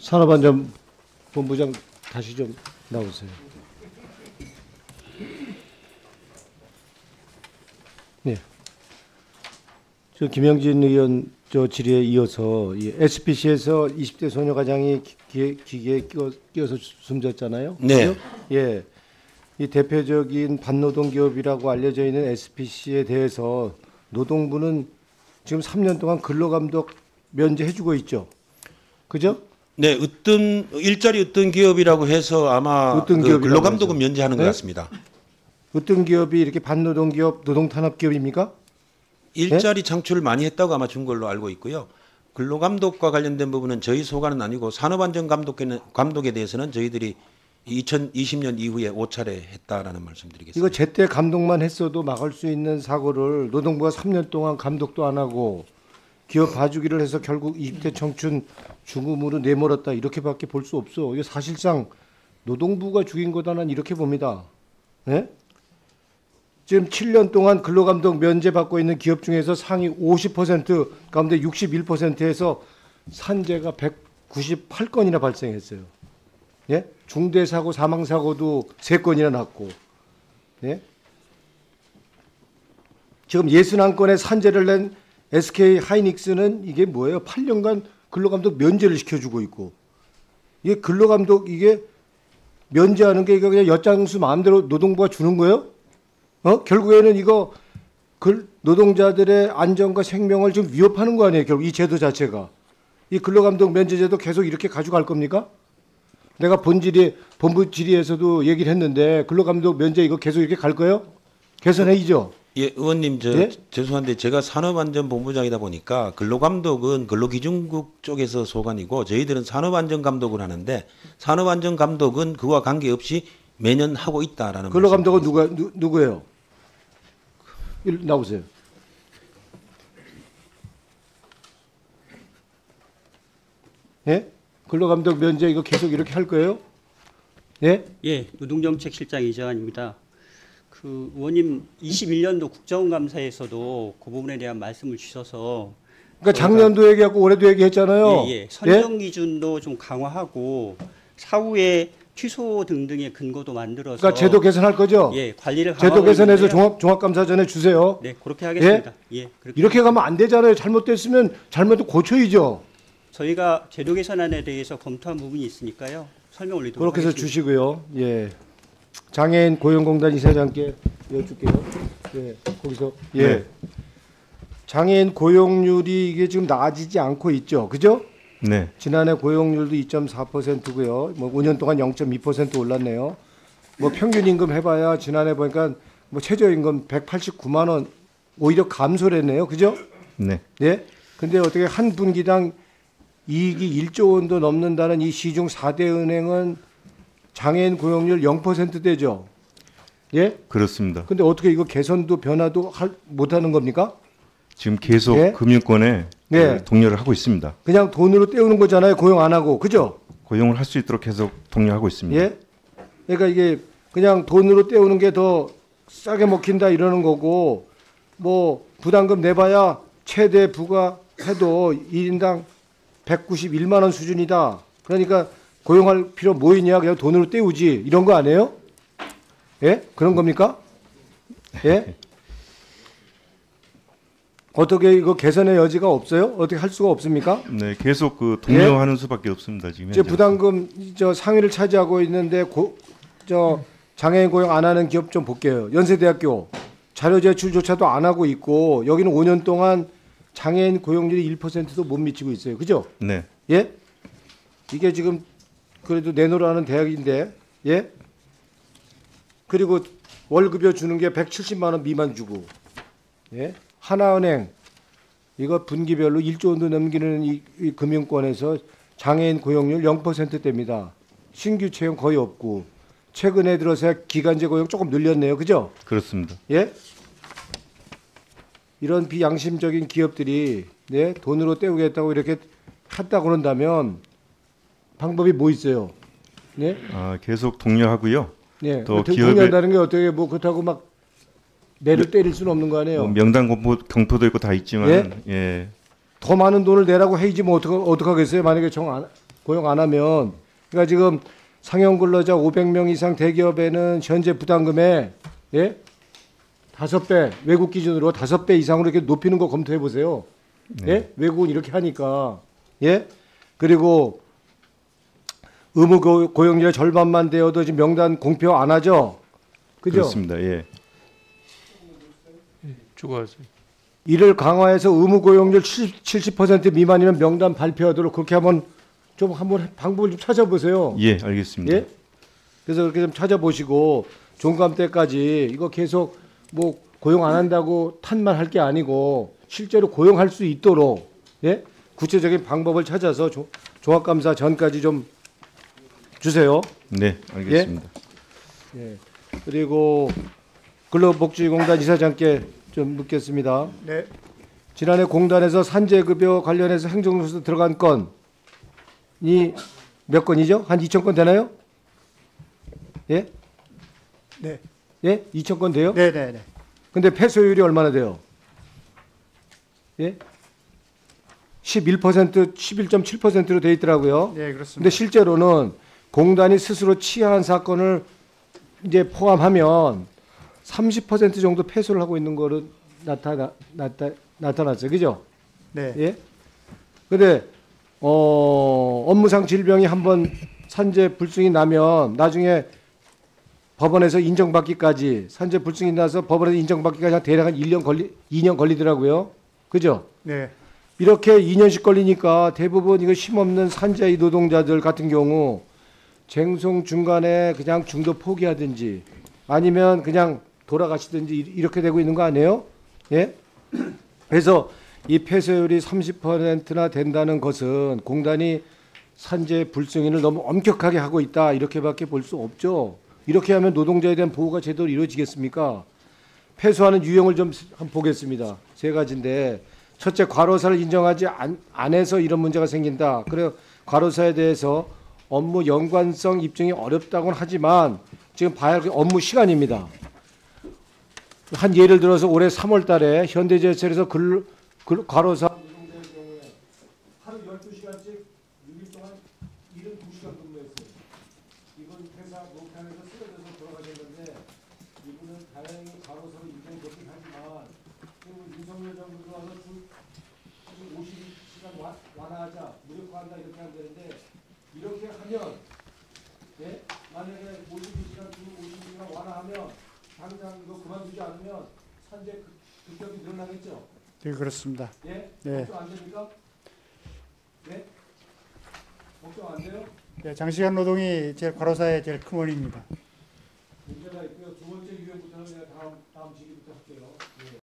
산업안전본부장 다시 좀 나오세요. 네. 저 김영진 의원 저 질의에 이어서 이 SPC에서 20대 소녀 가장이 기계에 끼어서 숨졌잖아요. 네. 그죠? 예. 이 대표적인 반노동 기업이라고 알려져 있는 SPC에 대해서 노동부는 지금 3년 동안 근로감독 면제해주고 있죠. 그죠? 네, 일자리 으뜸 기업이라고 해서 아마 그 근로감독은 면제하는 것 같습니다. 으뜸 기업이 이렇게 반노동 기업, 노동 탄압 기업입니까? 일자리 창출을 많이 했다고 아마 준 걸로 알고 있고요. 근로감독과 관련된 부분은 저희 소관은 아니고 산업안전감독에 대해서는 저희들이 2020년 이후에 5차례 했다라는 말씀드리겠습니다. 이거 제때 감독만 했어도 막을 수 있는 사고를 노동부가 3년 동안 감독도 안 하고 기업 봐주기를 해서 결국 20대 청춘 죽음으로 내몰았다 이렇게밖에 볼 수 없어. 이게 사실상 노동부가 죽인 거다 난 이렇게 봅니다. 네? 지금 7년 동안 근로감독 면제받고 있는 기업 중에서 상위 50% 가운데 61%에서 산재가 198건이나 발생했어요. 예? 중대사고, 사망사고도 3건이나 났고, 예? 지금 61건의 산재를 낸 SK 하이닉스는 이게 뭐예요? 8년간 근로감독 면제를 시켜주고 있고, 이게 근로감독 이게 면제하는 게 이거 그냥 엿장수 마음대로 노동부가 주는 거예요? 결국에는 이거 노동자들의 안전과 생명을 좀 위협하는 거 아니에요? 결국 이 제도 자체가. 이 근로감독 면제제도 계속 이렇게 가져갈 겁니까? 내가 본부 질의에서도 얘기를 했는데 근로감독 면제 이거 계속 이렇게 갈 거예요? 개선해야죠. 예, 의원님 예? 죄송한데 제가 산업안전본부장이다 보니까 근로감독은 근로기준국 쪽에서 소관이고 저희들은 산업안전감독을 하는데 산업안전감독은 그와 관계없이 매년 하고 있다라는. 근로감독은 누구예요? 나오세요. 예? 근로감독 면제 이거 계속 이렇게 할 거예요? 예? 예, 노동정책실장 이정환입니다. 그 의원님 21년도 국정감사에서도 그 부분에 대한 말씀을 주셔서 그러니까 작년도 얘기하고 올해도 얘기했잖아요. 예, 선정 기준도 좀 강화하고 사후에 취소 등등의 근거도 만들어서 그러니까 제도 개선할 거죠? 예, 관리를 제도 개선해서 있는데요. 종합감사 전에 주세요. 네, 그렇게 하겠습니다. 예, 그렇게 이렇게 가면 안 되잖아요. 잘못됐으면 잘못도 고쳐야죠. 저희가 제도 개선안에 대해서 검토한 부분이 있으니까요. 설명 올리도록 그렇게 해서 하겠습니다. 주시고요. 예. 장애인 고용공단 이사장께 여쭐게요. 예. 거기서 예. 네. 장애인 고용률이 이게 지금 나아지지 않고 있죠. 그죠? 네. 지난해 고용률도 2.4%고요. 뭐 5년 동안 0.2% 올랐네요. 뭐 평균 임금 해봐야 지난해 보니까 뭐 최저임금 189만 원 오히려 감소를 했네요. 그죠? 네. 예. 근데 어떻게 한 분기당 이익이 1조 원도 넘는다는 이 시중 4대 은행은 장애인 고용률 0%대죠. 예? 그렇습니다. 근데 어떻게 이거 개선도 변화도 못하는 겁니까? 지금 계속 예? 금융권에 예. 독려를 하고 있습니다. 그냥 돈으로 때우는 거잖아요. 고용 안 하고. 그죠? 고용을 할 수 있도록 계속 독려하고 있습니다. 예? 그러니까 이게 그냥 돈으로 때우는 게 더 싸게 먹힌다 이러는 거고 뭐 부담금 내봐야 최대 부과해도 1인당 191만 원 수준이다. 그러니까 고용할 필요 뭐 있냐 그냥 돈으로 때우지 이런 거 아니에요? 예? 그런 겁니까? 예? 어떻게 이거 개선의 여지가 없어요? 어떻게 할 수가 없습니까? 네, 계속 그 독려하는 수밖에 없습니다. 지금 이제 현재. 부담금 저 상위를 차지하고 있는데 장애인 고용 안 하는 기업 좀 볼게요. 연세대학교 자료 제출조차도 안 하고 있고 여기는 5년 동안 장애인 고용률이 1%도 못 미치고 있어요. 그죠? 네. 예? 이게 지금 그래도 내놓으라는 대학인데, 예? 그리고 월급여 주는 게 170만 원 미만 주고, 예? 하나은행 이거 분기별로 1조 원도 넘기는 이 금융권에서 장애인 고용률 0%대입니다. 신규 채용 거의 없고 최근에 들어서 기간제 고용 조금 늘렸네요. 그죠? 그렇습니다. 예? 이런 비양심적인 기업들이 네, 돈으로 때우겠다고 이렇게 했다고 그런다면 방법이 뭐 있어요? 네? 계속 독려하고요. 네. 또 동의한다는 게 어떻게 뭐 그렇다고 막 매를 때릴 수는 없는 거 아니에요? 명단 경포도 있고 다 있지만 예? 예. 더 많은 돈을 내라고 해야지 뭐 어떡하겠어요? 만약에 고용 안 하면. 그러니까 지금 상용 근로자 500명 이상 대기업에는 현재 부담금에 5배, 외국 기준으로 5배 이상으로 이렇게 높이는 거 검토해 보세요. 예? 외국은 이렇게 하니까. 예? 그리고 의무 고용률의 절반만 되어도 지금 명단 공표 안 하죠? 그죠? 그렇습니다. 예. 이를 강화해서 의무 고용률 70% 미만이면 명단 발표하도록 그렇게 하면 좀 한번 방법을 좀 찾아보세요. 예, 알겠습니다. 예? 그래서 그렇게 좀 찾아보시고 종감 때까지 이거 계속 뭐 고용 안 한다고 탓만 할 게 아니고 실제로 고용할 수 있도록 구체적인 방법을 찾아서 종합감사 전까지 좀 주세요. 네, 알겠습니다. 예. 그리고 근로복지공단 이사장께 좀 묻겠습니다. 네. 지난해 공단에서 산재급여 관련해서 행정조사 들어간 건이 몇 건이죠? 한 2,000건 되나요? 예? 네. 예? 2,000건 돼요? 네, 네, 네. 근데 폐소율이 얼마나 돼요? 예? 11%, 11.7%로 돼 있더라고요. 네, 그렇습니다. 근데 실제로는 공단이 스스로 취하한 사건을 이제 포함하면 30% 정도 폐소를 하고 있는 거로 나타났어요. 그죠? 네. 예? 근데 업무상 질병이 한번 산재 불승이 나면 나중에 법원에서 인정받기까지 산재 불승이 나서 법원에서 인정받기까지 한 대략 한 2년 걸리더라고요. 그죠? 네. 이렇게 2년씩 걸리니까 대부분 이거 힘없는 산재 노동자들 같은 경우 쟁송 중간에 그냥 중도 포기하든지 아니면 그냥 돌아가시든지 이렇게 되고 있는 거 아니에요? 예? 그래서 이 폐쇄율이 30%나 된다는 것은 공단이 산재 불승인을 너무 엄격하게 하고 있다 이렇게밖에 볼 수 없죠. 이렇게 하면 노동자에 대한 보호가 제대로 이루어지겠습니까? 폐소하는 유형을 좀 한번 보겠습니다. 세 가지인데 첫째, 과로사를 인정하지 안 해서 이런 문제가 생긴다. 그래 과로사에 대해서 업무 연관성 입증이 어렵다고는 하지만 지금 봐야 할 게 업무 시간입니다. 한 예를 들어서 올해 3월 달에 현대제철에서 과로사 노동자의 경우에 하루 12시간씩 6일 동안 72시간 근무했어요. 이분 회사 노편에서 쓰러져서 돌아가셨는데 이분은 다행히 과로사로 인정되긴 하지만 지금 윤석열 정부 들어와서 주 52시간 완화하자, 무력화한다 이렇게 하면 되는데 이렇게 하면 만약에 52시간 주 52시간 완화하면 당장 이거 그만두지 않으면 산재 급격히 늘어나겠죠? 네, 그렇습니다. 예? 네. 걱정 안 됩니까? 네? 걱정 안 돼요? 네, 장시간 노동이 제일 과로사의 제일 큰 원인입니다. 문제가 있고요. 두 번째 유형부터는 내가 다음 시기부터 할게요. 예.